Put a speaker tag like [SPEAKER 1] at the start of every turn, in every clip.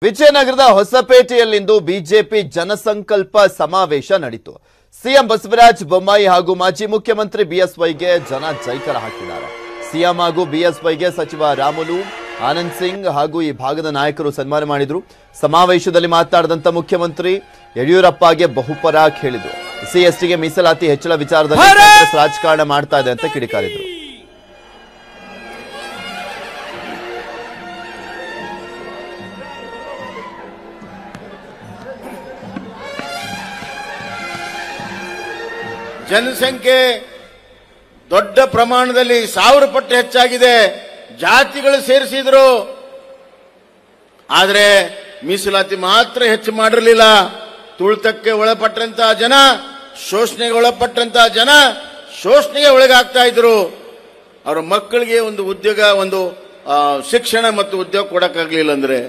[SPEAKER 1] ವಿಜಯನಗರದ ಹೊಸಪೇಟೆಯಲ್ಲಿಂದು ಬಿಜೆಪಿ ಜನಸಂಕಲ್ಪ ಸಮಾವೇಶ ನಡೆಯಿತು. ಸಿಎಂ ಬಸವರಾಜ ಬೊಮ್ಮಾಯಿ ಹಾಗೂ ಮಾಜಿ ಮುಖ್ಯಮಂತ್ರಿ ಬಿಎಸ್ವೈಗೆ ಜನ ಜೈಕಾರ ಹಾಕಿದ್ದಾರೆ. ಸಿಎಂ ಹಾಗೂ ಬಿಎಸ್ವೈಗೆ ಸಚಿವ ರಾಮುಲು, ಆನಂದ್ ಸಿಂಗ್ ಹಾಗೂ ಈ ಭಾಗದ ನಾಯಕರು ಸನ್ಮಾನ ಮಾಡಿದ್ರು. ಸಮಾವೇಶದಲ್ಲಿ ಮಾತನಾಡಿದಂತ ಮುಖ್ಯಮಂತ್ರಿ ಯಡಿಯೂರಪ್ಪಗೆ ಬಹುಪರಾಕ್ ಹೇಳಿದ್ರು. ಎಸ್ಸಿ/ಎಸ್ಟಿಗೆ ಮೀಸಲಾತಿ ಹೆಚ್ಚಳ ವಿಚಾರದಲ್ಲಿ ಕಾಂಗ್ರೆಸ್ ರಾಜಕಾರಣ ಮಾಡ್ತಾ ಇದೆ ಅಂತ ಕಿಡಿಕಾರಿದ್ರು.
[SPEAKER 2] ಜನಸಂಖ್ಯೆ ದೊಡ್ಡ ಪ್ರಮಾಣದಲ್ಲಿ 1000 ಪಟ್ಟು ಹೆಚ್ಚಾಗಿದೆ. ಜಾತಿಗಳು ಸೇರಿಸಿದ್ರು, ಆದರೆ ಮೀಸಲಾತಿ ಮಾತ್ರ ಹೆಚ್ಚು ಮಾಡಿರಲಿಲ್ಲ. ತುಳಿತಕ್ಕೆ ಒಳಪಟ್ಟಂತಹ ಜನ, ಶೋಷಣೆಗೆ ಒಳಪಟ್ಟಂತಹ ಜನ ಶೋಷಣೆಗೆ ಒಳಗಾಗ್ತಾ ಇದ್ರು. ಅವರ ಮಕ್ಕಳಿಗೆ ಒಂದು ಉದ್ಯೋಗ, ಒಂದು ಶಿಕ್ಷಣ ಮತ್ತು ಉದ್ಯೋಗ ಕೊಡಕ್ಕಾಗ್ಲಿಲ್ಲ. ಅಂದ್ರೆ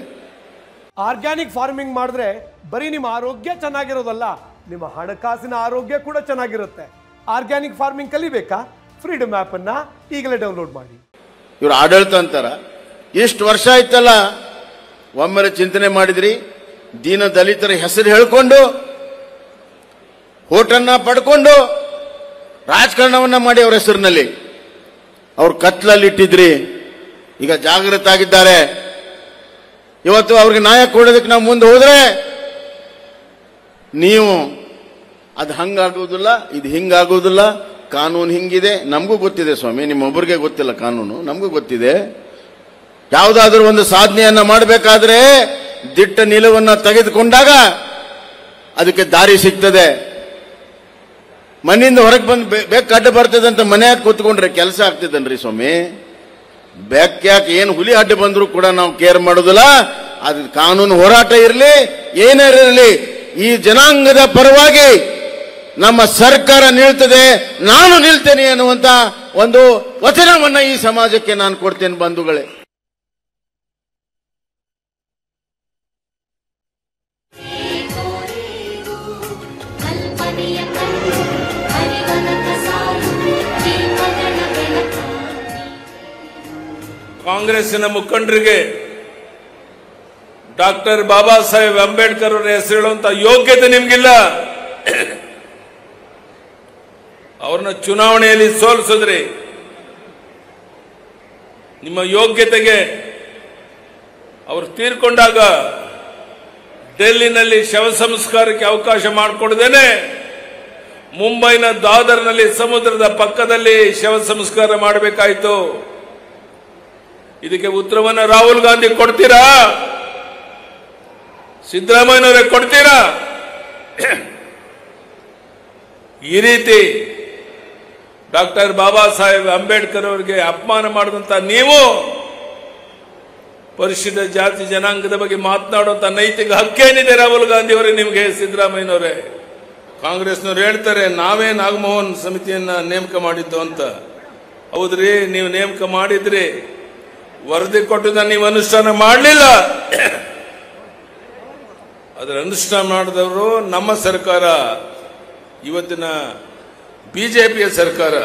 [SPEAKER 3] ಆರ್ಗ್ಯಾನಿಕ್ ಫಾರ್ಮಿಂಗ್ ಮಾಡಿದ್ರೆ ಬರೀ ನಿಮ್ಮ ಆರೋಗ್ಯ ಚೆನ್ನಾಗಿರೋದಲ್ಲ, ನಿಮ್ಮ ಹಣಕಾಸಿನ ಆರೋಗ್ಯ ಕೂಡ ಚೆನ್ನಾಗಿರುತ್ತೆ. ಆರ್ಗ್ಯಾನಿಕ್ ಫಾರ್ಮಿಂಗ್ ಕಲಿಬೇಕಾ? ಫ್ರೀಡಮ್ ಆಪ್ ಅನ್ನ ಈಗಲೇ ಡೌನ್ಲೋಡ್ ಮಾಡಿ.
[SPEAKER 2] ಇವರು ಆಡಳಿತ ಅಂತಾರ, ಇಷ್ಟು ವರ್ಷ ಆಯ್ತಲ್ಲ, ಒಮ್ಮೆಲೆ ಚಿಂತನೆ ಮಾಡಿದ್ರಿ? ದೀನ ದಲಿತರ ಹೆಸರು ಹೇಳ್ಕೊಂಡು, ಓಟನ್ನ ಪಡ್ಕೊಂಡು ರಾಜಕಾರಣವನ್ನ ಮಾಡಿ ಅವರ ಹೆಸರಿನಲ್ಲಿ ಅವ್ರ ಕತ್ಲಲ್ಲಿ ಇಟ್ಟಿದ್ರಿ. ಈಗ ಜಾಗೃತ ಆಗಿದ್ದಾರೆ. ಇವತ್ತು ಅವ್ರಿಗೆ ನ್ಯಾಯ ಕೊಡೋದಕ್ಕೆ ನಾವು ಮುಂದೆ ಹೋದ್ರೆ ನೀವು ಅದು ಹಂಗಾಗುವುದಿಲ್ಲ, ಇದು ಹಿಂಗಾಗುವುದಿಲ್ಲ, ಕಾನೂನು ಹಿಂಗಿದೆ. ನಮಗೂ ಗೊತ್ತಿದೆ ಸ್ವಾಮಿ, ನಿಮ್ಮೊಬ್ಬರಿಗೆ ಗೊತ್ತಿಲ್ಲ ಕಾನೂನು, ನಮಗೂ ಗೊತ್ತಿದೆ. ಯಾವುದಾದ್ರೂ ಒಂದು ಸಾಧನೆಯನ್ನ ಮಾಡಬೇಕಾದ್ರೆ ದಿಟ್ಟ ನಿಲುವನ್ನ ತೆಗೆದುಕೊಂಡಾಗ ಅದಕ್ಕೆ ದಾರಿ ಸಿಗ್ತದೆ. ಮನೆಯಿಂದ ಹೊರಗೆ ಬಂದು ಬೆಕ್ಕ ಅಡ್ಡ ಬರ್ತದೆ ಅಂತ ಮನೆಯಾಗ ಕೂತ್ಕೊಂಡ್ರೆ ಕೆಲಸ ಆಗ್ತದನ್ರಿ ಸ್ವಾಮಿ? ಬೆಕ್ಕ್ಯಾಕೆ ಏನು ಹುಲಿ ಅಡ್ಡ ಬಂದ್ರು ಕೂಡ ನಾವು ಕೇರ್ ಮಾಡೋದಿಲ್ಲ. ಅದು ಕಾನೂನು ಹೋರಾಟ ಇರಲಿ, ಏನೇ ಇರಲಿ, ಈ ಜನಾಂಗದ ಪರವಾಗಿ ನಮ್ಮ ಸರ್ಕಾರ ನಿಲ್ತದೆ, ನಾನು ನಿಲ್ತೇನೆ ಅನ್ನುವಂತ ಒಂದು ವಚನವನ್ನ ಈ ಸಮಾಜಕ್ಕೆ ನಾನು ಕೊಡ್ತೇನೆ ಬಂಧುಗಳೇ.
[SPEAKER 4] ಕಾಂಗ್ರೆಸ್ಸಿನ ಮುಖಂಡರಿಗೆ ಡಾಕ್ಟರ್ ಬಾಬಾ ಸಾಹೇಬ್ ಅಂಬೇಡ್ಕರ್ ಅವರ ಹೆಸರು ಹೇಳುವಂತ ಯೋಗ್ಯತೆ ನಿಮ್ಗಿಲ್ಲ. ಅವ್ರನ್ನ ಚುನಾವಣೆಯಲ್ಲಿ ಸೋಲಿಸಿದ್ರಿ. ನಿಮ್ಮ ಯೋಗ್ಯತೆಗೆ ಅವರು ತೀರ್ಕೊಂಡಾಗ ಡೆಲ್ಲಿನಲ್ಲಿ ಶವ ಸಂಸ್ಕಾರಕ್ಕೆ ಅವಕಾಶ ಮಾಡಿಕೊಡದೇನೆ ಮುಂಬೈನ ದಾದರ್ನಲ್ಲಿ ಸಮುದ್ರದ ಪಕ್ಕದಲ್ಲಿ ಶವ ಸಂಸ್ಕಾರ ಮಾಡಬೇಕಾಯಿತು. ಇದಕ್ಕೆ ಉತ್ತರವನ್ನು ರಾಹುಲ್ ಗಾಂಧಿ ಕೊಡ್ತೀರಾ? ಸಿದ್ದರಾಮಯ್ಯನವರೇ ಕೊಡ್ತೀರಾ? ಈ ರೀತಿ ಡಾಕ್ಟರ್ ಬಾಬಾ ಸಾಹೇಬ್ ಅಂಬೇಡ್ಕರ್ ಅವರಿಗೆ ಅಪಮಾನ ಮಾಡಿದಂತ ನೀವು ಪರಿಶಿಷ್ಟ ಜಾತಿ ಜನಾಂಗದ ಬಗ್ಗೆ ಮಾತನಾಡುವಂತ ನೈತಿಕ ಹಕ್ಕೇನಿದೆ ರಾಹುಲ್ ಗಾಂಧಿ ಅವರೇ ನಿಮಗೆ? ಸಿದ್ದರಾಮಯ್ಯನವರೇ, ಕಾಂಗ್ರೆಸ್ನವ್ರು ಹೇಳ್ತಾರೆ ನಾವೇ ನಾಗಮೋಹನ್ ಸಮಿತಿಯನ್ನ ನೇಮಕ ಮಾಡಿದ್ದು ಅಂತ. ಹೌದ್ರಿ, ನೀವು ನೇಮಕ ಮಾಡಿದ್ರಿ, ವರದಿ ಕೊಟ್ಟಿದ್ದ ನೀವು ಅನುಷ್ಠಾನ ಮಾಡಲಿಲ್ಲ. ಅದರ ಅನುಷ್ಠಾನ ಮಾಡಿದವರು ನಮ್ಮ ಸರ್ಕಾರ, ಇವತ್ತಿನ ಬಿಜೆಪಿಯ ಸರ್ಕಾರ.